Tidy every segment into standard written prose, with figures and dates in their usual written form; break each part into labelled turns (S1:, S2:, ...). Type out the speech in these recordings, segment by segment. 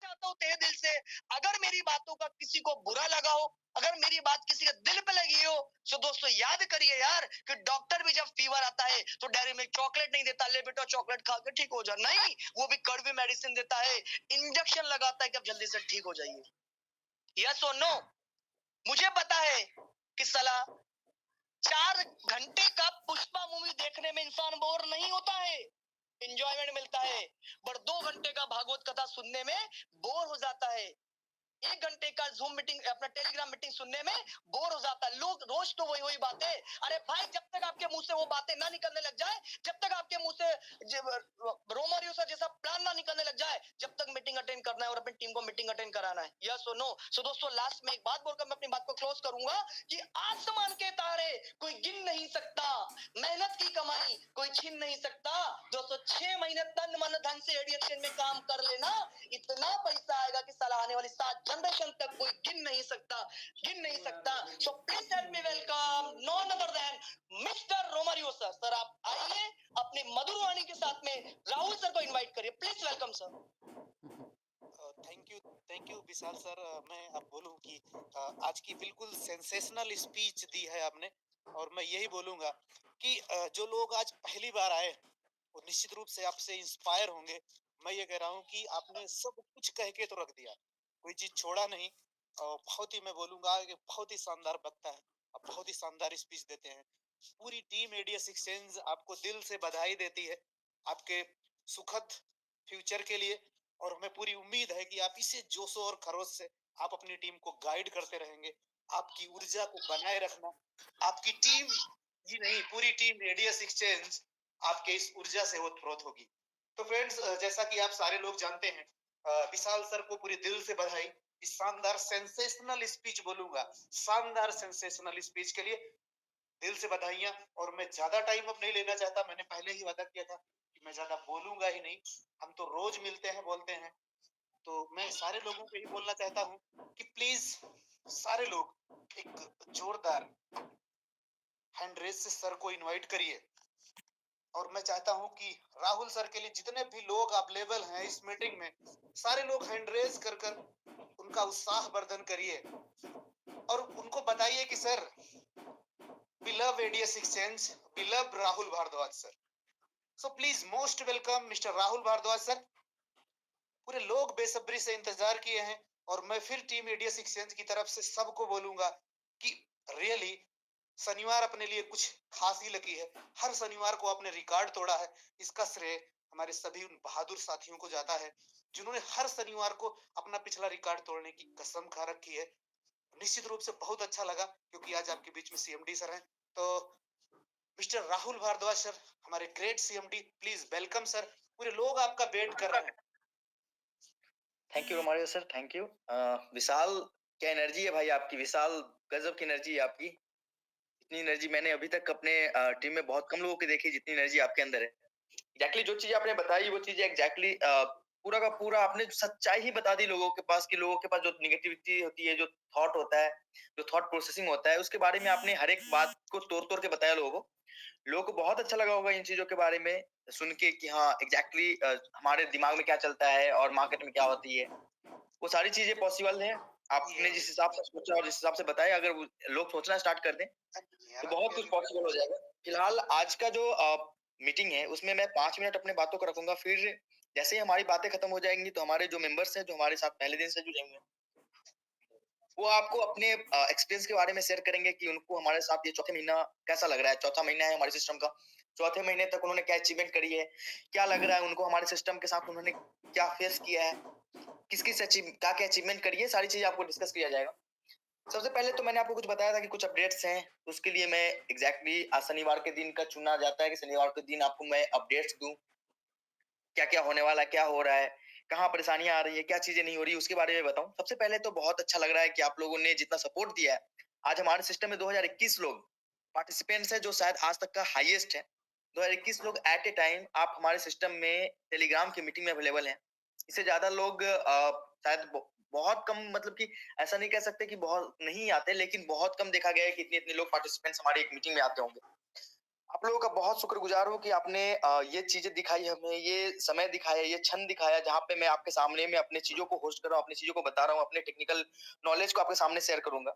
S1: चाहता हूँ तहे दिल से, अगर मेरी बातों का किसी को बुरा लगा हो, अगर मेरी बात किसी के दिल पे लगी हो, तो दोस्तों याद करिए यार कि डॉक्टर भी जब फीवर आता है तो डेयरी मिल्क चॉकलेट नहीं देता, ले बेटा चॉकलेट खा के ठीक हो जा, नहीं, वो भी कड़वी मेडिसिन देता है, इंजेक्शन लगाता है कि अब जल्दी से ठीक हो जाइए। यस और नो? मुझे पता है कि सलाह 4 घंटे का पुष्पा मूवी देखने में इंसान बोर नहीं होता है, एंजॉयमेंट मिलता है, बट 2 घंटे का भागवत कथा सुनने में बोर हो जाता है। 1 घंटे का जूम मीटिंग, अपना टेलीग्राम मीटिंग सुनने में बोर हो जाता है। लोग रोज तो वही वही बातें, अरे भाई जब तक आपके मुंह से वो बातें ना निकलने लग जाए, जब तक आपके मुंह से रोमरियो सर जैसा प्लान ना निकलने लग जाए, जब तक मीटिंग अटेंड करना है और अपनी टीम को मीटिंग अटेंड कराना है। यस और नो? सो दोस्तों लास्ट में एक बात बोलकर मैं अपनी बात को क्लोज करूंगा कि आसमान के तारे कोई गिन नहीं सकता, मेहनत की कमाई कोई छीन नहीं सकता। दोस्तों 6 महीने तन मन धन से एडीएक्शन में काम कर लेना, इतना पैसा आएगा कि साला आने वाली 7 जनरेशन तक कोई गिन नहीं सकता, गिन नहीं सकता। So please help me welcome none other than mister Romario sir. Sir आप आइए, अपनी मधुर वाणी के साथ में राहुल सर को इनवाइट करिए, please welcome sir.
S2: Thank you Vishal sir. मैं अब बोलूं कि आज की बिल्कुल सेंसेशनल स्पीच दी है आपने, और मैं यही बोलूंगा कि जो लोग आज पहली बार आए वो निश्चित रूप से आपसे इंस्पायर होंगे। मैं ये कह रहा हूँ कि आपने सब कुछ कह के तो रख दिया, कोई चीज छोड़ा नहीं, और बहुत ही मैं बोलूंगा कि बहुत ही शानदार वक्ता है, आप बहुत ही शानदार स्पीच देते हैं। पूरी टीम एडीएस एक्सचेंज आपको दिल से बधाई देती है आपके सुखद फ्यूचर के लिए, और हमें पूरी उम्मीद है कि आप इसे जोशो और खरोश से आप अपनी टीम को गाइड करते रहेंगे। आपकी ऊर्जा को बनाए रखना, आपकी टीम ही नहीं पूरी टीम रेडियस एक्सचेंज आपके इस ऊर्जा से ओतप्रोत होगी। तो फ्रेंड्स, जैसा कि आप सारे लोग जानते हैं, विशाल सर को पूरी दिल से बधाई इस शानदार सेंसेशनल स्पीच, बोलूंगा शानदार सेंसेशनल स्पीच के लिए दिल से बधाइयां। और मैं ज्यादा टाइम अब नहीं लेना चाहता, मैंने पहले ही वादा किया था कि मैं ज्यादा बोलूंगा ही नहीं, हम तो रोज मिलते हैं बोलते हैं। तो मैं सारे लोगों को ही बोलना चाहता हूँ कि प्लीज सारे लोग एक जोरदार हैंड रेस से सर को इनवाइट करिए। और मैं चाहता हूं कि राहुल सर के लिए जितने भी लोग अवेलेबल हैं इस मीटिंग में, सारे लोग हैंड रेस कर कर उनका उत्साह वर्धन करिए और उनको बताइए कि sir, we love ADS Exchange, we love Rahul Bhardwaj sir. So please most welcome Mr. Rahul Bhardwaj sir. पूरे लोग बेसब्री से इंतजार किए हैं, और मैं फिर टीम एडीएस एक्सचेंज की तरफ से सबको बोलूंगा कि रियली शनिवार अपने लिए कुछ खास ही लकी है। हर शनिवार को आपने रिकॉर्ड तोड़ा है, इसका श्रेय हमारे सभी उन बहादुर साथियों को जाता है जिन्होंने हर शनिवार को अपना पिछला रिकॉर्ड तोड़ने की कसम खा रखी है। निश्चित रूप से बहुत अच्छा लगा क्योंकि आज आपके बीच में सीएमडी सर हैं। तो मिस्टर राहुल भारद्वाज सर, हमारे great CMD, please welcome sir. पूरे लोग आपका वेट कर रहे हैं।
S3: Thank you Romario sir, thank you. Vishal, क्या एनर्जी है भाई आपकी, विशाल गजब की एनर्जी है आपकी। इतनी एनर्जी मैंने अभी तक अपने टीम में बहुत कम लोगों की देखी जितनी एनर्जी आपके अंदर है। एग्जैक्टली जो चीज आपने बताई वो चीज एग्जैक्टली पूरा का पूरा आपने सच्चाई ही बता दी लोगों के पास, कि लोगों के पास जो निगेटिविटी होती है, जो थॉट होता है, जो थॉट प्रोसेसिंग होता है, उसके बारे में आपने हर एक बात को तोड़ तोड़ के बताया लोगों को। लोगों को बहुत अच्छा लगा होगा इन चीजों के बारे में सुन के कि हाँ एग्जैक्टली हमारे दिमाग में क्या चलता है और मार्केट में क्या होती है। वो सारी चीजें पॉसिबल है। आपने जिस हिसाब से सोचा और जिस हिसाब से बताया, अगर लोग सोचना स्टार्ट कर दें तो बहुत कुछ पॉसिबल हो जाएगा। फिलहाल आज का जो मीटिंग है उसमें मैं 5 मिनट अपने बातों को रखूंगा, फिर जैसे ही हमारी बातें खत्म हो जाएंगी तो हमारे जो मेंबर्स हैं, जो हमारे साथ पहले दिन से जुड़े हुए हैं, वो आपको अपने एक्सपीरियंस के बारे में शेयर करेंगे कि उनको हमारे साथ ये चौथे महीना कैसा लग रहा है। चौथा महीना है हमारे सिस्टम का, चौथे महीने तक उन्होंने क्या अचीवमेंट करी है, क्या लग रहा है उनको हमारे सिस्टम के साथ, उन्होंने क्या फेस किया है, किस किस क्या क्या अचीवमेंट करी है, सारी चीजें आपको डिस्कस किया जाएगा। सबसे पहले तो मैंने आपको कुछ बताया था कि कुछ अपडेट्स हैं, उसके लिए मैं एग्जैक्टली आज शनिवार के दिन का चुना जाता है कि शनिवार के दिन आपको मैं अपडेट्स दूं, क्या क्या होने वाला है, क्या हो रहा है, कहाँ परेशानियां आ रही है, क्या चीजें नहीं हो रही, उसके बारे में बताऊं। सबसे पहले तो बहुत अच्छा लग रहा है कि आप लोगों ने जितना सपोर्ट दिया है। आज हमारे सिस्टम में 2021 लोग पार्टिसिपेंट्स है, जो शायद आज तक का हाईएस्ट है। 2021 लोग एट ए टाइम आप हमारे सिस्टम में टेलीग्राम की मीटिंग में अवेलेबल हैं। इससे ज्यादा लोग शायद बहुत कम, मतलब कि ऐसा नहीं कह सकते कि बहुत नहीं आते, लेकिन बहुत कम देखा गया है कि इतने इतने लोग पार्टिसिपेंट्स हमारी एक मीटिंग में आते होंगे। आप लोगों का बहुत शुक्रगुजार हूँ कि आपने ये चीज़ें दिखाई हमें, ये समय दिखाया, ये क्षण दिखाया जहाँ पे मैं आपके सामने में अपनी चीज़ों को होस्ट कर रहा हूँ, अपनी चीज़ों को बता रहा हूँ, अपने टेक्निकल नॉलेज को आपके सामने शेयर करूँगा।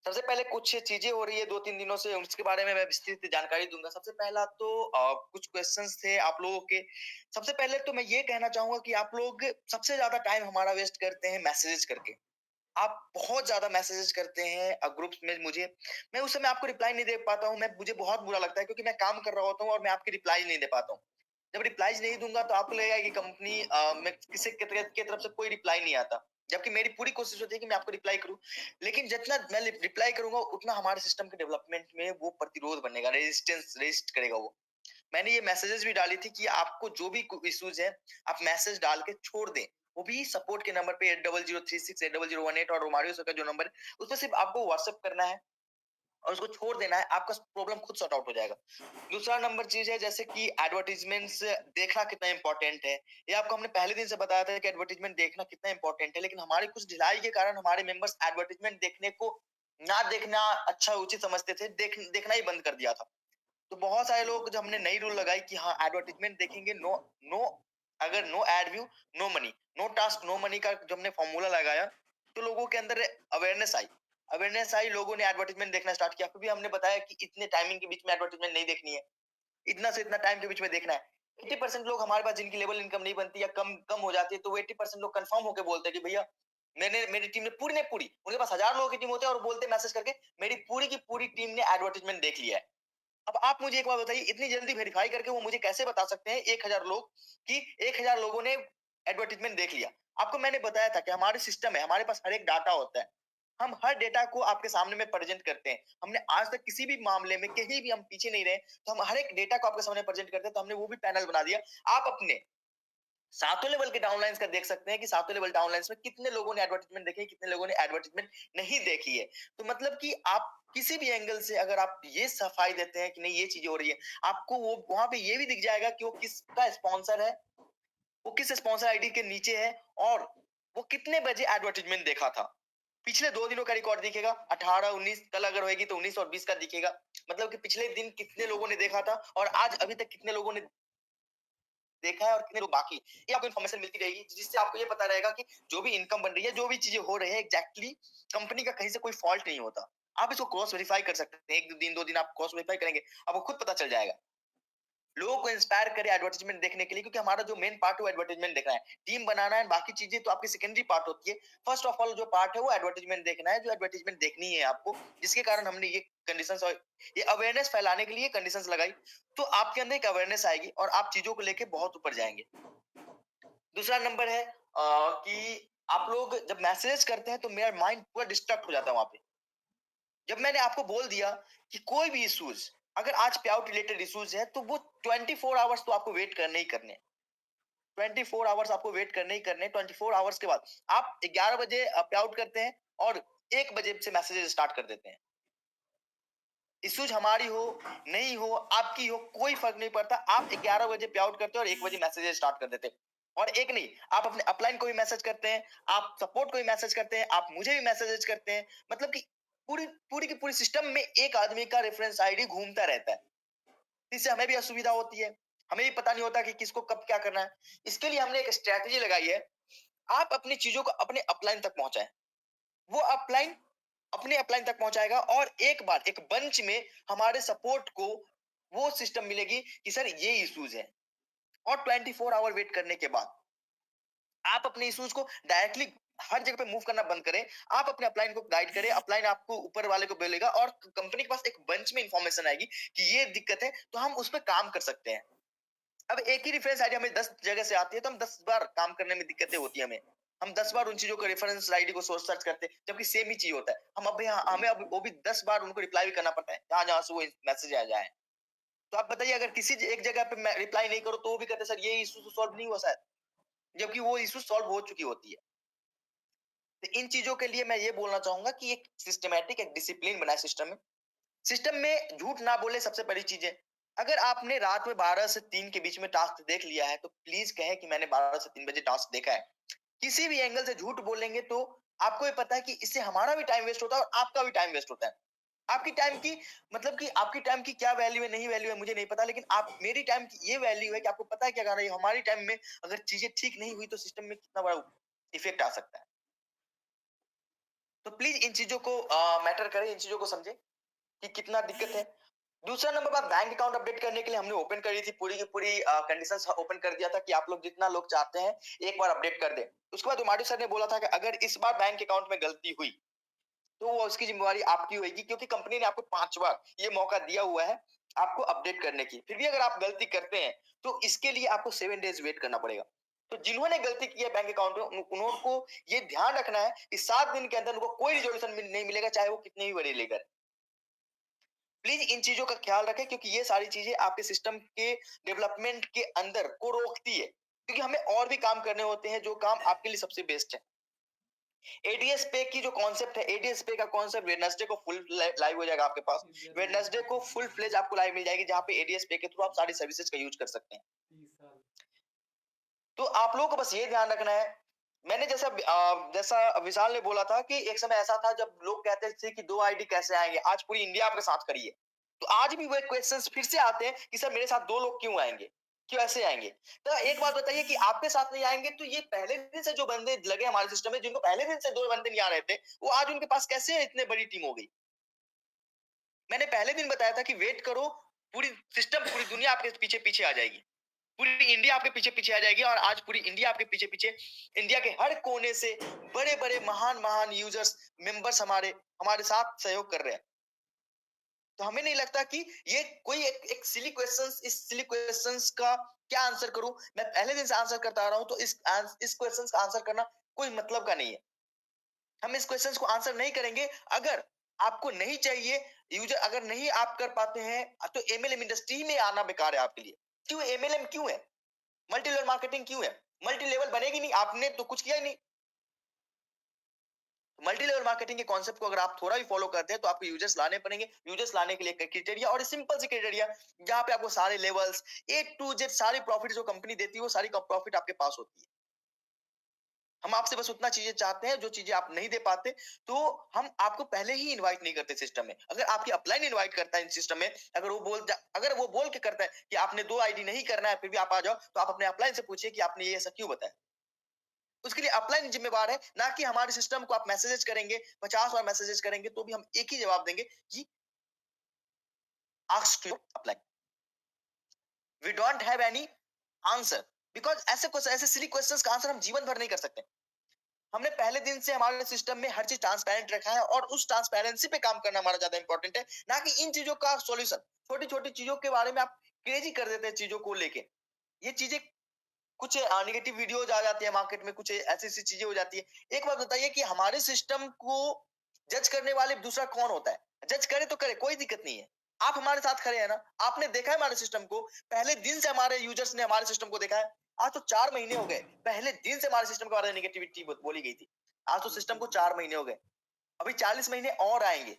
S3: सबसे पहले कुछ चीज़ें हो रही है 2-3 दिनों से, उसके बारे में मैं विस्तृत जानकारी दूँगा। सबसे पहला तो कुछ क्वेश्चन्स थे आप लोगों के। सबसे पहले तो मैं ये कहना चाहूँगा कि आप लोग सबसे ज़्यादा टाइम हमारा वेस्ट करते हैं मैसेजेस करके। आप बहुत ज़्यादा मैसेजेस करते हैं ग्रुप्स में मुझे। मैं उस समय आपको रिप्लाई नहीं दे पाता हूँ, मैं मुझे बहुत बुरा लगता है क्योंकि मैं काम कर रहा होता हूँ और मैं आपकी रिप्लाई नहीं दे पाता हूँ। जब रिप्लाईज़ नहीं दूँगा तो आपको लगेगा कि कंपनी में किसी की तरफ से कोई रिप्लाई नहीं आता। जबकि मेरी पूरी कोशिश होती है कि मैं आपको रिप्लाई करूँ। लेकिन जितना मैं रिप्लाई करूँगा उतना हमारे सिस्टम के डेवलपमेंट में वो प्रतिरोध बनेगा, रेजिस्टेंस रेजिस्ट करेगा वो। मैंने ये मैसेजेस भी डाली थी कि आपको जो भी इश्यूज है आप मैसेज डाल के छोड़ दें, वो भी सपोर्ट के नंबर पे 8003680018 और रोमारियो सर का जो नंबर है उस पर सिर्फ आपको व्हाट्सएप करना है और उसको छोड़ देना है, आपका प्रॉब्लम खुद सॉर्ट आउट हो जाएगा। दूसरा नंबर चीज है जैसे कि एडवर्टीजमेंट्स देखना कितना इंपॉर्टेंट है। ये आपको हमने पहले दिन से बताया था कि एडवर्टीजमेंट देखना कितना इंपॉर्टेंट है, लेकिन हमारी कुछ ढिलाई के कारण हमारे मेंबर्स एडवर्टीजमेंट देखने को ना देखना अच्छा उचित समझते थे, देखना ही बंद कर दिया था। तो बहुत सारे लोग जब हमने नई रूल लगाई कि हाँ एडवर्टीजमेंट देखेंगे, नो नो, अगर no ad view no money, no task no money का जब हमने फॉर्मूला लगाया तो लोगों के अंदर अवेयरनेस आई, लोगों ने एडवर्टीजमेंट देखना स्टार्ट किया। फिर भी हमने बताया कि इतने टाइमिंग के बीच में एडवर्टीजमेंट नहीं देखनी है, इतना से इतना टाइम के बीच में देखना है। 80% लोग हमारे पास जिनकी लेवल इनकम नहीं बनती या कम कम हो जाती है तो वो 80% लोग कंफर्म होकर बोलते हैं कि भैया मैंने मेरी टीम ने पूरी ने पूरी, उनके पास 1000 लोगों की टीम होती है और बोलते मैसेज करके मेरी पूरी की पूरी टीम ने एडवर्टीजमेंट देख लिया है। अब आप मुझे एक बात बताइए, इतनी जल्दी वेरीफाई करके वो मुझे कैसे बता सकते हैं 1000 लोग कि 1000 लोगों ने एडवर्टाइजमेंट देख लिया। आपको मैंने बताया था कि हमारे सिस्टम है, हमारे पास हर एक डाटा होता है, हम हर डेटा को आपके सामने में प्रेजेंट करते हैं। हमने आज तक किसी भी मामले में कहीं भी हम पीछे नहीं रहे, तो हम हर एक डेटा को आपके सामने प्रेजेंट करते हैं। तो हमने वो भी पैनल बना दिया। आप अपने सातों लेवल के डाउनलाइंस का देख सकते हैं कि सातों लेवल डाउनलाइंस में कितने लोगों ने एडवर्टाइजमेंट देखी, कितने लोगों ने एडवर्टाइजमेंट नहीं देखी है। तो मतलब कि आप किसी भी एंगल से अगर आप ये सफाई देते हैं कि नहीं ये चीजें हो रही है, आपको वो वहां पे ये भी दिख जाएगा कि वो किसका स्पॉन्सर है, वो किस स्पॉन्सर आईडी के नीचे है और वो कितने बजे एडवर्टाइजमेंट देखा था। पिछले 2 दिनों का रिकॉर्ड दिखेगा, 18, 19, कल अगर होगी तो 19 और 20 का दिखेगा। मतलब कि पिछले दिन कितने लोगों ने देखा था और आज अभी तक कितने लोगों ने देखा है और कितने लोग बाकी। ये आपको इन्फॉर्मेशन मिलती रहेगी जिससे आपको ये पता रहेगा कि जो भी इनकम बन रही है, जो भी चीजें हो रही है एग्जैक्टली कंपनी का कहीं से कोई फॉल्ट नहीं होता। आप इसको क्रॉस वेरीफाई कर सकते हैं। 1 दिन 2 दिन आप क्रॉस वेरीफाई करेंगे, आपको खुद पता चल जाएगा। लोगों को इंस्पायर करे एडवर्टाइजमेंट देखने के लिए, क्योंकि हमारा जो मेन पार्ट है वो एडवर्टाइजमेंट देखना है। टीम बनाना है, बाकी चीजें तो आपकी सेकेंडरी पार्ट होती है। फर्स्ट ऑफ ऑल जो पार्ट है वो एडवर्टाइजमेंट देखना है, जो एडवर्टाइजमेंट देखनी है आपको, जिसके कारण हमने ये कंडीशंस और ये अवेयरनेस फैलाने के लिए कंडीशंस लगाई। तो आपके अंदर एक अवेयरनेस आएगी और आप चीजों को लेके बहुत ऊपर जाएंगे। दूसरा नंबर है कि आप लोग जब मैसेज करते हैं तो मेरा माइंड पूरा डिस्ट्रैक्ट हो जाता है वहां पे। जब मैंने आपको बोल दिया कि कोई भी इश्यूज, अगर आज पे आउट रिलेटेड इश्यूज है तो वो 24 आवर्स तो आपको वेट करने ही करने, 24 आवर्स आपको वेट करने ही करने। 24 आवर्स के बाद आप 11 बजे पे आउट करते हैं और 1 बजे से मैसेजेस स्टार्ट कर देते हैं। इश्यूज हमारी हो नहीं हो, आपकी हो, कोई फर्क नहीं पड़ता। आप 11 बजे पे आउट करते हैं और 1 बजे मैसेजेस स्टार्ट कर देते हैं। और एक नहीं, आप अपने अपलाइन को भी मैसेज करते हैं, आप सपोर्ट को भी मैसेज करते हैं, आप मुझे भी मैसेजेस करते हैं। मतलब कि पूरी पूरी की पूरी सिस्टम में एक आदमी का रेफरेंस आईडी घूमता रहता है। इससे हमें भी असुविधा होती है, हमें भी पता नहीं होता कि किसको कब क्या करना है। इसके लिए हमने एक स्ट्रैटेजी लगाई है। आप अपनी चीजों को अपने अपलाइन तक पहुंचाएं, वो अपलाइन अपने अपलाइन तक पहुंचाएगा और एक बार एक बंच में हमारे सपोर्ट को वो सिस्टम मिलेगी कि सर ये इश्यूज है। और 24 आवर वेट करने के बाद आप अपने इश्यूज को डायरेक्टली हर जगह पे मूव करना बंद करें। आप अपने अपलाइन को गाइड करें, अपलाइन आपको ऊपर वाले को बोलेगा और कंपनी के पास एक बंच में इंफॉर्मेशन आएगी कि ये दिक्कत है, तो हम उस पर काम कर सकते हैं। अब एक ही रेफरेंस आईडी हमें 10 जगह से आती है तो हम 10 बार काम करने में दिक्कतें होती है हमें। हम 10 बार उन चीजों को रेफरेंस आईडी को सोर्स सर्च करते हैं जबकि सेम ही चीज होता है। हम अब हमें अब वो भी 10 बार उनको रिप्लाई भी करना पड़ता है जहां जहां से वो मैसेज आ जाए। तो आप बताइए, अगर किसी एक जगह पे मैं रिप्लाई नहीं करूं तो वो भी कहते हैं सर ये इशू सॉल्व नहीं हुआ शायद, जबकि वो इशू सॉल्व हो चुकी होती है। तो इन चीजों के लिए मैं ये बोलना चाहूंगा कि एक सिस्टमैटिक एक डिसिप्लिन बनाए सिस्टम में। सिस्टम में झूठ ना बोले, सबसे बड़ी चीज है। अगर आपने रात में 12 से 3 के बीच में टास्क देख लिया है तो प्लीज कहें कि मैंने 12 से 3 बजे टास्क देखा है। किसी भी एंगल से झूठ बोलेंगे तो आपको ये पता है कि इससे हमारा भी टाइम वेस्ट होता है और आपका भी टाइम वेस्ट होता है। आपकी टाइम की मतलब कि आपकी टाइम की क्या वैल्यू है नहीं वैल्यू है मुझे नहीं पता, लेकिन आप मेरी टाइम की ये वैल्यू है कि आपको पता है क्या कर रही है। हमारी टाइम में अगर चीजें ठीक नहीं हुई तो सिस्टम में कितना बड़ा इफेक्ट आ सकता है। तो प्लीज इन चीजों को मैटर करें, इन चीजों को समझें कि कितना दिक्कत है। दूसरा नंबर बात, बैंक अकाउंट अपडेट करने के लिए हमने ओपन करी थी, पूरी की पूरी कंडीशंस ओपन कर दिया था कि आप लोग जितना लोग चाहते हैं एक बार अपडेट कर दें। उसके बाद उमाडी सर ने बोला था कि अगर इस बार बैंक अकाउंट में गलती हुई तो वो उसकी जिम्मेवारी आपकी होगी, क्योंकि कंपनी ने आपको 5 बार ये मौका दिया हुआ है आपको अपडेट करने की। फिर भी अगर आप गलती करते हैं तो इसके लिए आपको 7 डेज वेट करना पड़ेगा। तो जिन्होंने गलती की है बैंक अकाउंट में उनको ये ध्यान रखना है कि 7 दिन के अंदर उनको कोई रिजोल्यूशन नहीं मिलेगा, चाहे वो कितने भी बड़े लेकर। प्लीज इन चीजों का ख्याल रखें, क्योंकि ये सारी चीजें आपके सिस्टम के डेवलपमेंट के अंदर को रोकती है, क्योंकि हमें और भी काम करने होते हैं जो काम आपके लिए सबसे बेस्ट है। एडीएस पे की जो कॉन्सेप्ट है, एडीएस पे का कॉन्सेप्ट वेडनेसडे को फुल लाइव हो जाएगा आपके पास। वेडनेसडे को फुल फ्लेज आपको लाइव मिल जाएगी, जहां पे एडीएस पे के थ्रू आप सारी सर्विसेज का यूज कर सकते हैं। तो आप लोगों को बस ये ध्यान रखना है। मैंने जैसा विशाल ने बोला था कि एक समय ऐसा था जब लोग कहते थे कि 2 आईडी कैसे आएंगे, आज पूरी इंडिया आपके साथ खड़ी है। तो आज भी वो क्वेश्चंस फिर से आते हैं कि सर मेरे साथ 2 लोग क्यों आएंगे, क्यों ऐसे आएंगे। तो एक बात बताइए कि आपके साथ नहीं आएंगे तो ये पहले दिन से जो बंदे लगे हमारे सिस्टम में, जिनको पहले दिन से 2 बंदे नहीं आ रहे थे, वो आज उनके पास कैसे इतने बड़ी टीम हो गई। मैंने पहले दिन बताया था कि वेट करो, पूरी सिस्टम पूरी दुनिया आपके पीछे पीछे आ जाएगी, पूरी इंडिया आपके पीछे पीछे आ जाएगी। और आज पूरी इंडिया आपके पीछे पीछे, इंडिया के हर कोने से बड़े बड़े महान महान यूजर्स मेंबर्स हमारे हमारे साथ सहयोग कर रहे हैं। तो हमें नहीं लगता कि ये कोई एक सिली क्वेश्चंस, इस सिली क्वेश्चंस का क्या आंसर करूं। मैं पहले दिन से आंसर करता आ रहा हूं, तो इस क्वेश्चंस का आंसर करना कोई मतलब का नहीं है। हम इस क्वेश्चंस को आंसर नहीं करेंगे। अगर आपको नहीं चाहिए यूजर, अगर नहीं आप कर पाते हैं, तो एमएलएम इंडस्ट्री में आना बेकार है आपके लिए। क्यों एमएलएम क्यों है, मल्टी लेवल मार्केटिंग क्यों है, मल्टी लेवल बनेगी नहीं, आपने तो कुछ किया ही नहीं। मल्टी लेवल मार्केटिंग के कॉन्सेप्ट को अगर आप थोड़ा भी फॉलो करते हैं तो आपको यूजर्स लाने पड़ेंगे। यूजर्स लाने के लिए क्राइटेरिया, और सिंपल सी क्राइटेरिया, जहां पे आपको सारे लेवल्स ए टू जेड सारी प्रॉफिट जो कंपनी देती है वो सारी प्रॉफिट आपके पास होती है। हम आपसे बस उतना चीजें चाहते हैं जो चीजें आप नहीं दे पाते, तो हम आपको पहले ही इनवाइट नहीं करते सिस्टम में। अगर आपकी अपलाइन इनवाइट करता है इन सिस्टम में, अगर वो बोल के करता है कि आपने 2 आईडी नहीं करना है फिर भी आप आ जाओ, तो आप अपने अपलाइन से पूछिए कि आपने ये ऐसा क्यों बताया। उसके लिए अपलाइन जिम्मेवार है, ना कि हमारे सिस्टम को। आप मैसेजेस करेंगे 50 बार मैसेजेस करेंगे तो भी हम एक ही जवाब देंगे कि ask to upline, we don't have any answer. Because ऐसे सिली क्वेश्चंस का आंसर हम जीवन भर नहीं कर सकते। हमने पहले दिन से हमारे सिस्टम में हर चीज ट्रांसपेरेंट रखा है, और उस ट्रांसपेरेंसी पे काम करना हमारा ज्यादा इंपॉर्टेंट है, ना कि इन चीजों का सॉल्यूशन। छोटी छोटी चीजों के बारे में आप क्रेजी कर देते हैं चीजों को लेके। ये चीजें कुछ नेगेटिव वीडियोज आ जाती है मार्केट में, कुछ ऐसी ऐसी चीजें हो जाती है। एक बात बताइए कि हमारे सिस्टम को जज करने वाले दूसरा कौन होता है। जज करे तो करे, कोई दिक्कत नहीं है। आप हमारे साथ खड़े हैं ना, आपने देखा है हमारे सिस्टम को, पहले दिन से हमारे यूजर्स ने हमारे सिस्टम को देखा है। आज तो 4 महीने हो गए, पहले दिन से हमारे सिस्टम के बारे में नेगेटिविटी बोली गई थी। आज तो सिस्टम को 4 महीने हो गए, अभी 40 महीने और आएंगे।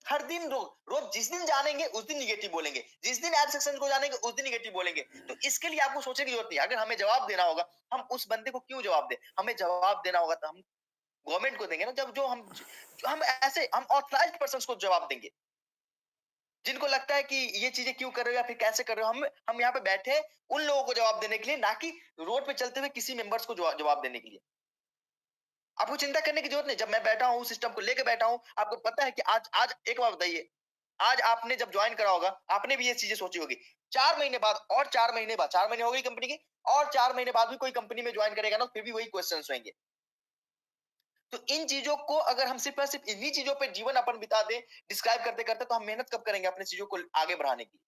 S3: हर दिन रोज जिस दिन जानेंगे उस दिन निगेटिव बोलेंगे, जिस दिन एड सेक्शन को जानेंगे उस दिन निगेटिव बोलेंगे। तो इसके लिए आपको सोचने की जरूरत नहीं। अगर हमें जवाब देना होगा, हम उस बंदे को क्यों जवाब दें। हमें जवाब देना होगा तो हम गवर्नमेंट को देंगे ना, जब हम ऐसे हम ऑथराइज्ड पर्संस को जवाब देंगे, जिनको लगता है कि ये चीजें क्यों कर रहे हो या फिर कैसे कर रहे हो। हम यहाँ पे बैठे उन लोगों को जवाब देने के लिए, ना कि रोड पे चलते हुए किसी मेंबर्स को जवाब देने के लिए। आपको चिंता करने की जरूरत नहीं। जब मैं बैठा हूँ सिस्टम को लेके बैठा हूँ, आपको पता है कि आज आज एक बार बताइए, आज आपने जब ज्वाइन करा होगा आपने भी ये चीजें सोची होगी। 4 महीने बाद और 4 महीने बाद, 4 महीने हो गई कंपनी की, और 4 महीने बाद भी कोई कंपनी में ज्वाइन करेगा ना, फिर भी वही क्वेश्चंस होंगे। तो इन चीजों को अगर हम सिर्फ और सिर्फ इन्हीं चीजों पे जीवन अपन बिता दें डिस्क्राइब करते करते, तो हम मेहनत कब करेंगे अपने चीजों को आगे बढ़ाने की।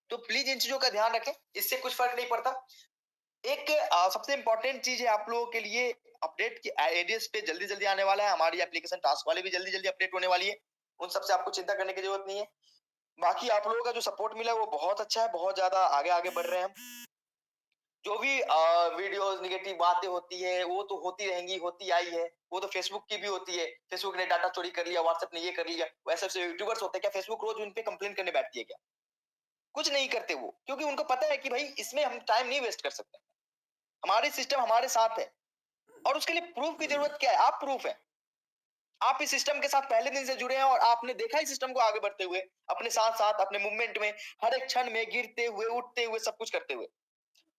S3: तो प्लीज इन चीजों का ध्यान रखें, इससे कुछ फर्क नहीं पड़ता। एक सबसे इंपॉर्टेंट चीज है आप लोगों के लिए, अपडेट की एडीएस पे जल्दी जल्दी आने वाला है। हमारी एप्लीकेशन टास्क वाले भी जल्दी जल्दी अपडेट होने वाली है, उन सबसे आपको चिंता करने की जरूरत नहीं है। बाकी आप लोगों का जो सपोर्ट मिला है वो बहुत अच्छा है, बहुत ज्यादा आगे आगे बढ़ रहे हैं हम। जो भी वीडियोस निगेटिव बातें होती है वो तो होती रहेंगी, होती आई है। वो तो फेसबुक की भी होती है, फेसबुक ने डाटा चोरी कर लिया, व्हाट्सएप ने ये कर लिया। वैसे ऐसे यूट्यूबर्स होते हैं क्या, फेसबुक रोज उन पे कंप्लेन करने बैठती है क्या। कुछ नहीं करते वो, क्योंकि उनको पता है कि भाई इसमें हम टाइम नहीं वेस्ट कर सकते। हमारे सिस्टम हमारे साथ है, और उसके लिए प्रूफ की जरूरत क्या है, आप प्रूफ है। आप इस सिस्टम के साथ पहले दिन से जुड़े हैं और आपने देखा इस सिस्टम को आगे बढ़ते हुए, अपने साथ-साथ अपने मूवमेंट में, हर एक क्षण में गिरते हुए, उठते हुए, सब कुछ करते हुए।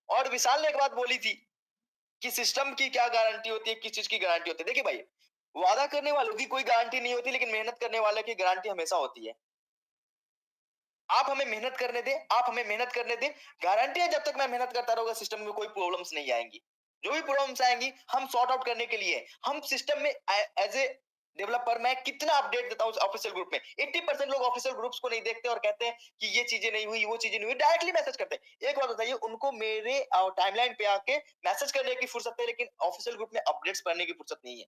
S3: और विशाल ने एक बात बोली थी कि सिस्टम की क्या गारंटी होती है, किस चीज़ की गारंटी होती है। देखिए भाई, वादा करने वालों की कोई गारंटी नहीं होती, लेकिन मेहनत करने वाले की गारंटी हमेशा होती है। आप हमें मेहनत करने दें, आप हमें मेहनत करने दें। गारंटी है जब तक मैं मेहनत करता रहूँगा सिस्टम में कोई प्रॉब्लम्स नहीं आएँगी। जो भी प्रॉब्लम्स आएँगी हम सॉर्ट आउट करने के लिए हैं। हम सिस्टम में एज़ ए डेवलपर मैं कितना अपडेट देता हूँ ऑफिशियल ग्रुप में। 80% लोग ऑफिशियल ग्रुप्स को नहीं देखते और कहते हैं कि ये चीज़ें नहीं हुई, वो चीज़ें नहीं हुई, डायरेक्टली मैसेज करते हैं। एक बात बताइए उनको मेरे टाइमलाइन पे आके मैसेज करने की फुर्सत है, लेकिन ऑफिशियल ग्रुप में अपडेट्स पढ़ने की फुर्सत नहीं है।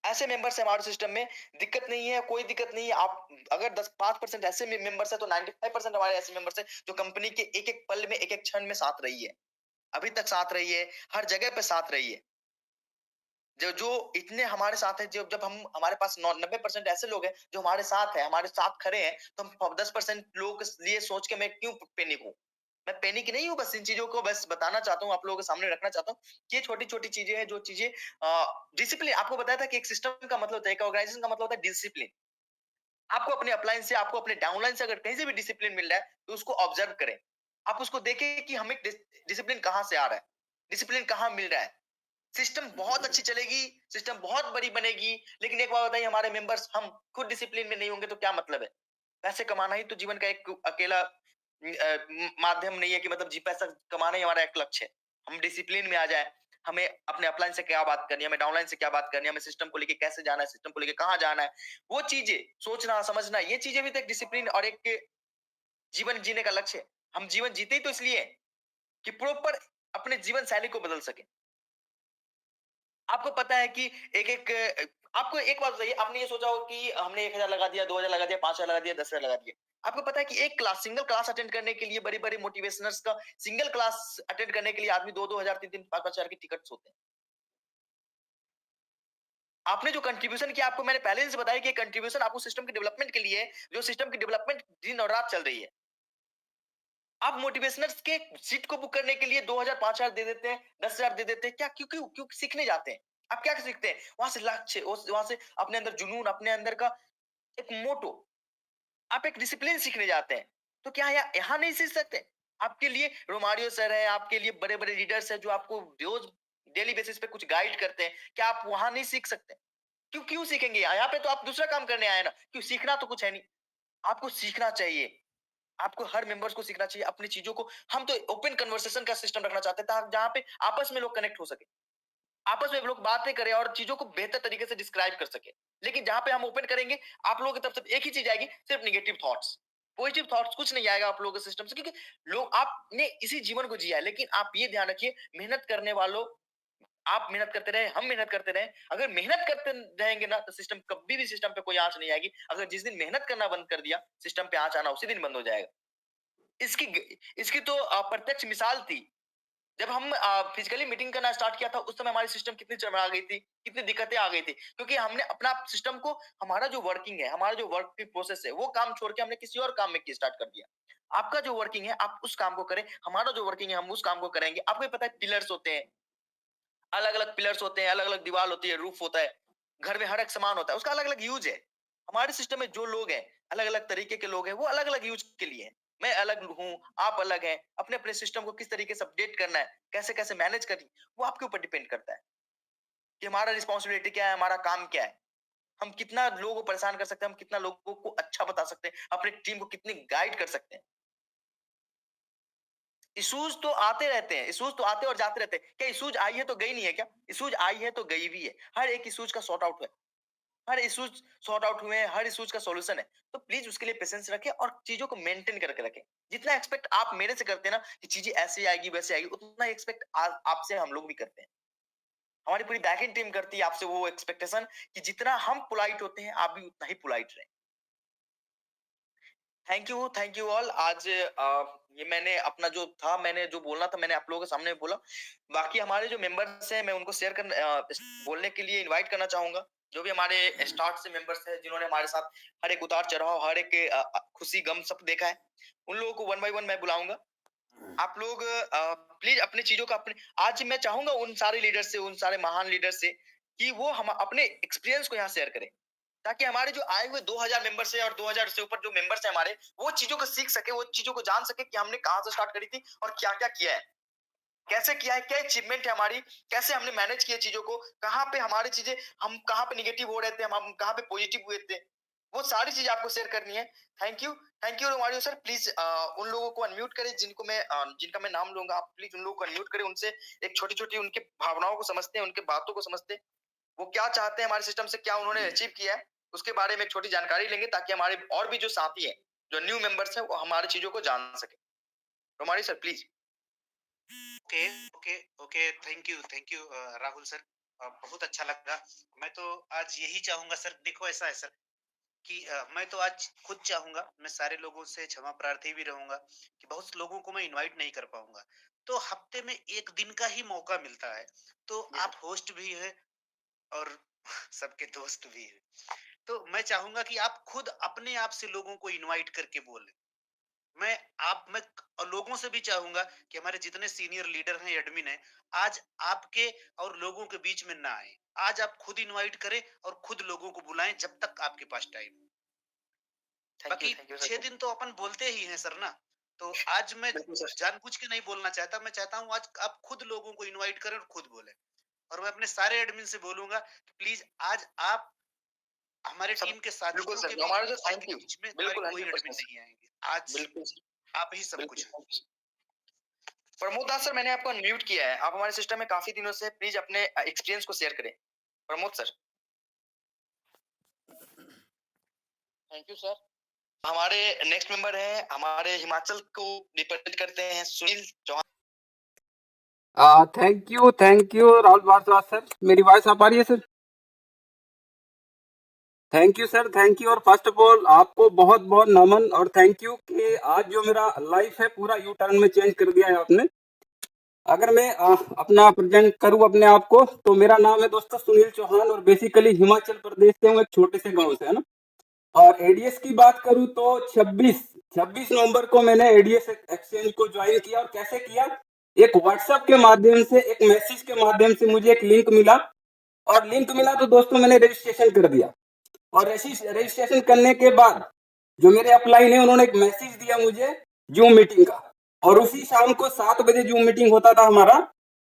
S3: ऐसे मेंबर्स हैं हमारे सिस्टम में, दिक्कत नहीं है, कोई दिक्कत नहीं है। आप अगर 10 5% ऐसे में मेंबर्स हैं तो 95% हमारे ऐसे मेंबर्स हैं जो कंपनी के एक-एक पल में, एक-एक क्षण में साथ रही है। अभी तक साथ रही है, हर जगह पे साथ रही है। जो जो इतने हमारे साथ हैं, जो जब हम हमारे पास नौ 90% ऐसे लोग हैं जो हमारे साथ हैं, हमारे साथ खड़े हैं, तो हम 10% लोगों के लिए सोच के मैं क्यों पैनिक हूँ? मैं पैनिक नहीं हूँ, बस इन चीज़ों को बस बताना चाहता हूँ, आप लोगों के सामने रखना चाहता हूँ कि ये छोटी-छोटी चीज़ें हैं, जो चीज़ें डिसिप्लिन आपको बताया था कि एक सिस्टम का मतलब होता है, एक ऑर्गेनाइजेशन का मतलब होता है डिसिप्लिन। आपको अपने अपलाइन से, आपको अपने डाउनलाइन से अगर कहीं से भी डिसिप्लिन मिल रहा है, तो उसको ऑब्जर्व करें। आप उसको देखें कि हमें डिसिप्लिन कहाँ से आ रहा है, डिसिप्लिन कहाँ मिल रहा है। सिस्टम बहुत अच्छी चलेगी, सिस्टम बहुत बड़ी बनेगी, लेकिन एक बात बताइए हमारे मेंबर्स हम खुद डिसिप्लिन में नहीं होंगे तो क्या मतलब है? पैसे कमाना ही तो जीवन का एक अकेला माध्यम नहीं है कि मतलब जी पैसा कमाना ही हमारा एक लक्ष्य है। हम डिसिप्लिन में आ जाएँ, हमें अपने अपलाइन से क्या बात करनी है, हमें डाउनलाइन से क्या बात करनी है, हमें सिस्टम को लेके कैसे जाना है, सिस्टम को लेके कहाँ जाना है, वो चीज़ें सोचना, समझना, ये चीज़ें भी तो एक डिसिप्लिन और एक जीवन जीने का लक्ष्य है। हम जीवन जीते ही तो इसलिए हैं कि प्रॉपर अपने जीवन शैली को बदल सकें। आपको पता है कि एक-एक आपको एक बात बताइए, आपने ये सोचा हो कि हमने 1000 लगा दिया, 2000 लगा दिया, 5000 लगा दिया, 10,000 लगा दिया। आपको पता है कि एक क्लास सिंगल क्लास अटेंड करने के लिए बड़े-बड़े मोटिवेशनर्स का सिंगल क्लास अटेंड करने के लिए आदमी 2-2 हज़ार, 3-3, 5-5 हज़ार की टिकट्स होते हैं। आपने जो कंट्रीब्यूशन किया आपको मैंने पहले ही से बताया कि कंट्रीब्यूशन आपको सिस्टम के डेवलपमेंट के लिए है, जो सिस्टम की डेवलपमेंट दिन और रात चल रही है। आप मोटिवेशनर्स के सीट को बुक करने के लिए 2000 5000 दे देते हैं, 10,000 दे देते हैं। क्या क्यों क्यों क्यों सीखने जाते हैं? आप क्या सीखते हैं? वहाँ से लक्ष्य, उस वहाँ से अपने अंदर जुनून, अपने अंदर का एक मोटो, आप एक डिसिप्लिन सीखने जाते हैं। तो क्या यहाँ यहाँ नहीं सीख सकते? आपके लिए रोमारियो सर है, आपके लिए बड़े-बड़े लीडर्स हैं जो आपको रोज़ डेली बेसिस पे कुछ गाइड करते हैं। क्या आप वहाँ नहीं सीख सकते? क्यों क्यों सीखेंगे? यहाँ पे तो आप दूसरा काम करने आए हैं ना, क्यों सीखना तो कुछ है नहीं। आपको सीखना चाहिए। आपको हर मेंबर्स को सीखना चाहिए अपनी चीज़ों को। हम तो ओपन कन्वर्सेशन का सिस्टम रखना चाहते हैं जहाँ पे आपस में लोग कनेक्ट हो सके। आपस में लोग बातें करें और चीज़ों को बेहतर तरीके से डिस्क्राइब कर सकें। लेकिन जहाँ पे हम ओपन करेंगे, आप लोगों की तरफ से एक ही चीज़ आएगी, सिर्फ नेगेटिव थॉट्स। पॉजिटिव थॉट्स कुछ नहीं आएगा आप लोगों के सिस्टम से, क्योंकि लोग आपने इसी जीवन को जिया है। लेकिन आप ये ध्यान रखिए, मेहनत करने वालों, आप मेहनत करते रहे, हम मेहनत करते रहे। अगर मेहनत करते रहेंगे ना, तो सिस्टम कभी भी सिस्टम पे कोई आँच नहीं आएगी। अगर जिस दिन मेहनत करना बंद कर दिया, सिस्टम पे आँच आना उसी दिन बंद हो जाएगा। इसकी इसकी तो प्रत्यक्ष मिसाल थी। जब हम फिजिकली मीटिंग करना स्टार्ट किया था, उस समय हमारी सिस्टम कितनी चरमरा गई थी, कितनी दिक्कतें आ गई थी। क्योंकि हमने अपना सिस्टम को, हमारा जो वर्किंग है, हमारा जो वर्क की प्रोसेस है, वो काम छोड़ के हमने किसी और काम में की स्टार्ट कर दिया। आपका जो वर्किंग है, आप उस काम को करें, हमारा जो वर्किंग है, हम उस काम को करेंगे। आपको ये पता है पिलर्स होते हैं, अलग-अलग पिलर्स होते हैं, अलग-अलग दीवार होती है, रूफ होता है। घर में हर एक सामान होता है, उसका अलग-अलग यूज़ है। हमारे सिस्टम में जो लोग हैं, अलग-अलग तरीके के लोग हैं, वो अलग-अलग यूज़ के लिए हैं। मैं अलग हूँ, आप अलग हैं। अपने-अपने सिस्टम को किस तरीके से अपडेट करना है, कैसे-कैसे मैनेज करनी, वो आपके ऊपर डिपेंड करता है कि हमारा रिस्पॉन्सिबिलिटी क्या है, हमारा काम क्या है। हम कितना लोगों को परेशान कर सकते हैं, हम कितना लोगों को अच्छा बता सकते हैं, अपनी टीम को कितनी गाइड कर सकते हैं। इश्यूज तो आते रहते हैं, इश्यूज तो आते और जाते रहते हैं। क्या इश्यूज आई है तो गई नहीं है क्या? इश्यूज आई है तो गई भी है। हर एक इश्यूज का सॉर्ट आउट है। हर इश्यूज सॉर्ट आउट हुए हैं, हर इश्यूज का सॉल्यूशन है। तो प्लीज उसके लिए पेशेंस रखें और चीजों को मेंटेन करके रखें। जितना एक्सपेक्ट आप मेरे से करते हैं ना कि चीजें ऐसे आएगी वैसे आएगी, उतना एक्सपेक्ट आपसे हम लोग भी करते हैं। हमारी पूरी बैकएंड टीम करती है आपसे वो एक्सपेक्टेशन कि जितना हम पोलाइट होते हैं, आप भी उतना ही पोलाइट रहें। Thank you all. आज ये मैंने अपना जो था, मैंने जो बोलना था, मैंने आप लोगों के सामने बोला। बाकी हमारे जो मेंबर्स हैं, मैं उनको शेयर करने बोलने के लिए इनवाइट करना चाहूँगा। जो भी हमारे स्टार्ट से मेंबर्स हैं, जिन्होंने हमारे साथ हर एक उतार-चढ़ाव, हर एक खुशी, गम सब देखा है, उन लोगों को वन बाय वन मैं बुलाऊँगा आप लोग प्लीज अपनी चीजों का अपने आज मैं चाहूंगा उन सारे लीडर से, उन सारे महान लीडर से कि वो हम अपने एक्सपीरियंस को यहाँ शेयर करें, ताकि हमारे जो आए हुए 2000 मेंबर्स है और 2000 से ऊपर जो मेंबर्स है हमारे, वो चीजों को सीख सके, वो चीजों को जान सके कि हमने कहाँ से स्टार्ट करी थी और क्या क्या किया है, कैसे किया है, क्या अचीवमेंट है हमारी, कैसे हमने मैनेज किया चीजों को, कहाँ पे हमारी चीजें, हम कहाँ पे निगेटिव हो रहे थे, हम कहाँ पे पॉजिटिव हुए थे, वो सारी चीजें आपको शेयर करनी है। Thank you Romario sir. Please उन लोगों को अनम्यूट करें जिनका मैं नाम लूंगा, आप प्लीज उन लोगों को अनम्यूट करें, उनसे एक छोटी छोटी उनके भावनाओं को समझते हैं, उनके बातों को समझते हैं, वो क्या चाहते हैं हमारे सिस्टम से, क्या उन्होंने अचीव किया है, उसके बारे में एक छोटी जानकारी लेंगे, ताकि हमारे और भी जो साथी है, जो न्यू मेंबर्स है, वो हमारी चीजों को जान सके। Romario sir please.
S2: Okay okay okay, thank you Rahul sir. बहुत अच्छा लगा। मैं तो आज यही चाहूंगा सर, देखो ऐसा है सर कि मैं तो आज खुद चाहूंगा, मैं सारे लोगों से क्षमा प्रार्थी भी रहूंगा कि बहुत लोगों को मैं इनवाइट नहीं कर पाऊंगा। तो हफ्ते में एक दिन का ही मौका मिलता है, तो आप होस्ट भी है और सबके दोस्त भी है। तो मैं चाहूंगा कि आप खुद अपने आप से लोगों को इनवाइट करके बोलें। मैं और लोगों से भी चाहूंगा कि हमारे जितने सीनियर लीडर हैं, एडमिन हैं, आज आपके और लोगों के बीच में ना आए। आज आप खुद इनवाइट करें और खुद लोगों को बुलाएं जब तक आपके पास टाइम हो। बाकी
S3: थैंक यू
S2: 6 दिन तो अपन बोलते ही हैं सर ना। तो आज मैं
S3: बिल्कुल सर।
S2: जानबूझ के नहीं बोलना चाहता, मैं चाहता हूँ आज आप खुद लोगों को इनवाइट करें और खुद बोले। और मैं अपने सारे एडमिन से बोलूंगा कि प्लीज आज आप हमारे
S3: सब
S2: टीम के
S3: बिल्कुल
S2: साथियों
S3: सर,
S2: के बीच
S3: हमारे
S2: में,
S3: जो थैंक
S2: सबके
S3: यू,
S2: बीच में हमारी
S3: बिल्कुल
S2: कोई
S3: 100%
S2: एडमिन
S3: सर,
S2: नहीं आएंगे। आज
S3: बिल्कुल सर,
S2: आप ही सब
S3: बिल्कुल
S2: कुछ है।
S3: thank you, sir. Pramod Das sir, मैंने आपको अनम्यूट किया है, आप हमारे सिस्टम में काफी दिनों से, प्लीज अपने एक्सपीरियंस को शेयर करें। Pramod sir.
S4: Thank you sir.
S3: हमारे नेक्स्ट मेंबर है, हमारे हिमाचल को रिप्रेजेंट करते हैं Sunil Chauhan.
S5: Thank you Rahul Bhardwaj sir. मेरी वॉइस आ पा रही है sir? Thank you sir, thank you. और फर्स्ट ऑफ ऑल आपको बहुत बहुत नमन और थैंक यू कि आज जो मेरा लाइफ है पूरा यू टर्न में चेंज कर दिया है आपने। अगर मैं अपना प्रेजेंट करूं अपने आप को, तो मेरा नाम है दोस्तों सुनील चौहान और बेसिकली हिमाचल प्रदेश से हूँ, एक छोटे से गांव से, है ना। और एडीएस की बात करूं तो 26 नवंबर को मैंने एडीएस एक्सचेंज को ज्वाइन किया। और कैसे किया? एक व्हाट्सएप के माध्यम से, एक मैसेज के माध्यम से मुझे एक लिंक मिला, और लिंक मिला तो दोस्तों मैंने रजिस्ट्रेशन कर दिया। और रजिस्ट्रेशन करने के बाद जो मेरे अपलाइन है, उन्होंने एक मैसेज दिया मुझे जूम मीटिंग का, और उसी शाम को 7 बजे जूम मीटिंग होता था हमारा।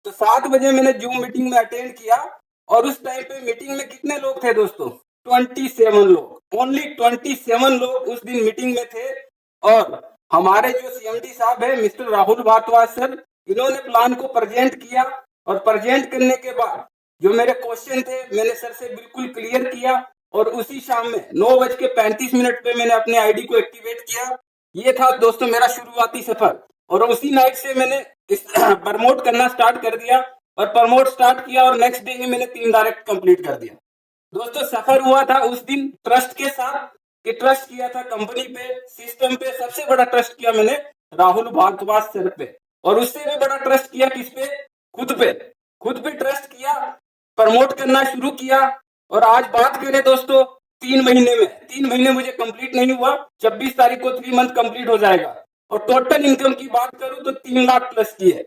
S5: तो 7 बजे मैंने जूम मीटिंग में अटेंड किया, और उस टाइम पे मीटिंग में कितने लोग थे दोस्तों? 27 लोग, ओनली 27 लोग उस दिन मीटिंग में थे। और हमारे जो सीएमडी साहब है मिस्टर राहुल भारद्वाज सर, इन्होंने प्लान को प्रेजेंट किया, और प्रेजेंट करने के बाद जो मेरे क्वेश्चन थे मैंने सर से बिल्कुल क्लियर किया, और उसी शाम में 9:35 पे मैंने अपने आईडी को एक्टिवेट किया। ये था दोस्तों मेरा शुरुआती सफर। और उसी नाइट से मैंने इस प्रमोट करना स्टार्ट कर दिया, और प्रमोट स्टार्ट किया, और नेक्स्ट डे ही मैंने 3 डायरेक्ट कंप्लीट कर दिया। दोस्तों सफर हुआ था उस दिन ट्रस्ट के साथ, कि ट्रस्ट किया था कंपनी पे, सिस्टम पे। सबसे बड़ा ट्रस्ट किया मैंने राहुल भारद्वाज सर पे, और उससे भी बड़ा ट्रस्ट किया किस पे? खुद पे ट्रस्ट किया, प्रमोट करना शुरू किया। और आज बात करें दोस्तों 3 महीने मुझे कंप्लीट नहीं हुआ, 26 तारीख को 3 मंथ कंप्लीट हो जाएगा। और टोटल इनकम की बात करूं तो 3 लाख प्लस की है।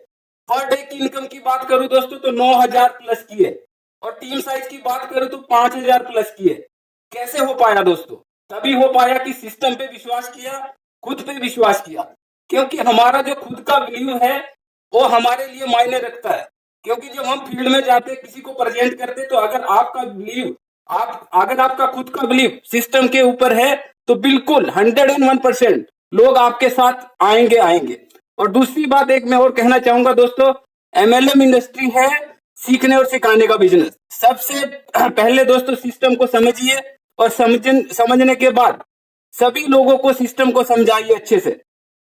S5: पर डे की इनकम की बात करूं दोस्तों तो 9,000 प्लस की है। और टीम साइज की बात करूं तो 5,000 प्लस की है। कैसे हो पाया दोस्तों? तभी हो पाया कि सिस्टम पे विश्वास किया, खुद पे विश्वास किया, क्योंकि हमारा जो खुद का बिलीव है वो हमारे लिए मायने रखता है। क्योंकि जब हम फील्ड में जाते, किसी को प्रेजेंट करते, तो अगर आपका बिलीव, अगर आपका खुद का बिलीव सिस्टम के ऊपर है, तो बिल्कुल 101% लोग आपके साथ आएंगे। और दूसरी बात एक मैं और कहना चाहूंगा दोस्तों, एमएलएम इंडस्ट्री है सीखने और सिखाने का बिजनेस। सबसे पहले दोस्तों सिस्टम को समझिए, और समझने के बाद सभी लोगों को सिस्टम को समझाइए अच्छे से।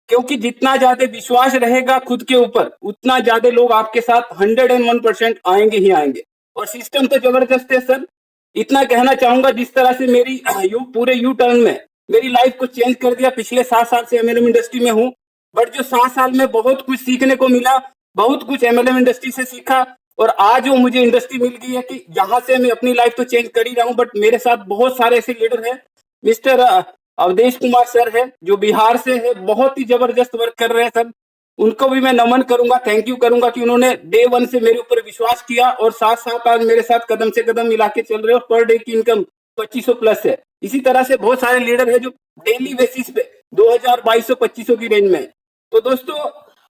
S5: क्योंकि जितना ज्यादा विश्वास रहेगा खुद के ऊपर, उतना ज्यादा लोग आपके साथ 101% आएंगे ही आएंगे। और सिस्टम तो जबरदस्त है सर। इतना कहना चाहूंगा, जिस तरह से मेरी पूरे यू टर्न में मेरी लाइफ को चेंज कर दिया। पिछले 7 साल से एमएलएम इंडस्ट्री में हूँ, बट जो 7 साल में बहुत कुछ सीखने को मिला, बहुत कुछ एमएलएम इंडस्ट्री से सीखा। और आज वो मुझे इंडस्ट्री मिल गई है कि जहां से मैं अपनी लाइफ तो चेंज कर ही रहा हूँ, बट मेरे साथ बहुत सारे ऐसे लीडर हैं। मिस्टर अवधेश कुमार सर है जो बिहार से है, बहुत ही जबरदस्त वर्क कर रहे हैं सर। उनको भी मैं नमन करूंगा, थैंक यू करूंगा कि उन्होंने डे 1 से मेरे ऊपर विश्वास किया और साथ साथ आज मेरे साथ कदम से कदम मिला के चल रहे हो। पर डे की इनकम 2500 प्लस है। इसी तरह से बहुत सारे लीडर है जो डेली बेसिस पे 2000, 2200, 2500 की रेंज में है। तो दोस्तों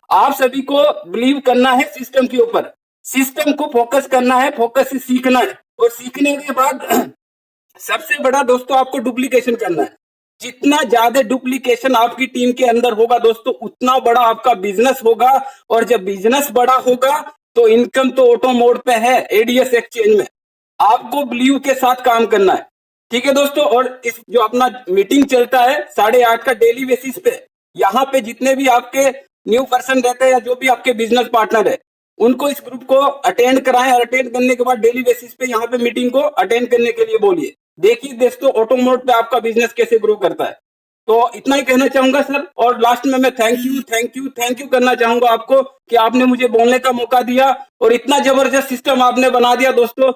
S5: आप सभी को बिलीव करना है सिस्टम के ऊपर, सिस्टम को फोकस करना है, फोकस से सीखना है और सीखने के बाद सबसे बड़ा दोस्तों आपको डुप्लीकेशन करना है। जितना ज्यादा डुप्लीकेशन आपकी टीम के अंदर होगा दोस्तों उतना बड़ा आपका बिजनेस होगा और जब बिजनेस बड़ा होगा तो इनकम तो ऑटो मोड पे है एडीएस एक्सचेंज में। आपको बिलीव के साथ काम करना है, ठीक है दोस्तों। और इस जो अपना मीटिंग चलता है 8:30 का डेली बेसिस पे, यहाँ पे जितने भी आपके न्यू पर्सन रहते हैं या जो भी आपके बिजनेस पार्टनर है उनको इस ग्रुप को अटेंड कराएं और अटेंड करने के बाद डेली बेसिस पे यहाँ पे मीटिंग को अटेंड करने के लिए बोलिए। देखिए दोस्तों ऑटो मोड पे आपका बिजनेस कैसे ग्रो करता है। तो इतना ही कहना चाहूंगा सर। और लास्ट में मैं थैंक यू करना चाहूंगा आपको कि आपने मुझे बोलने का मौका दिया और इतना जबरदस्त सिस्टम आपने बना दिया दोस्तों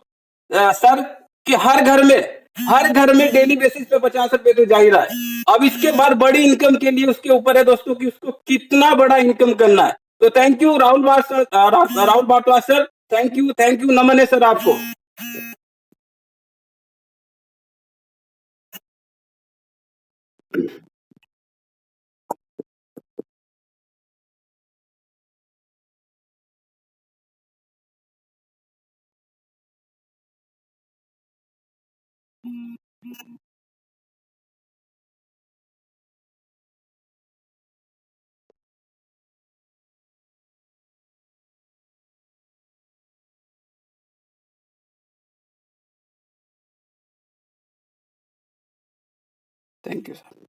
S5: सर कि हर घर में डेली बेसिस पे 50 रुपए तो जा ही रहा है। अब इसके बाद बड़ी इनकम के लिए उसके ऊपर है दोस्तों कि उसको कितना बड़ा इनकम करना है। तो thank you Rahul Batwa sir, thank you, नमन है सर आपको। Thank you sir.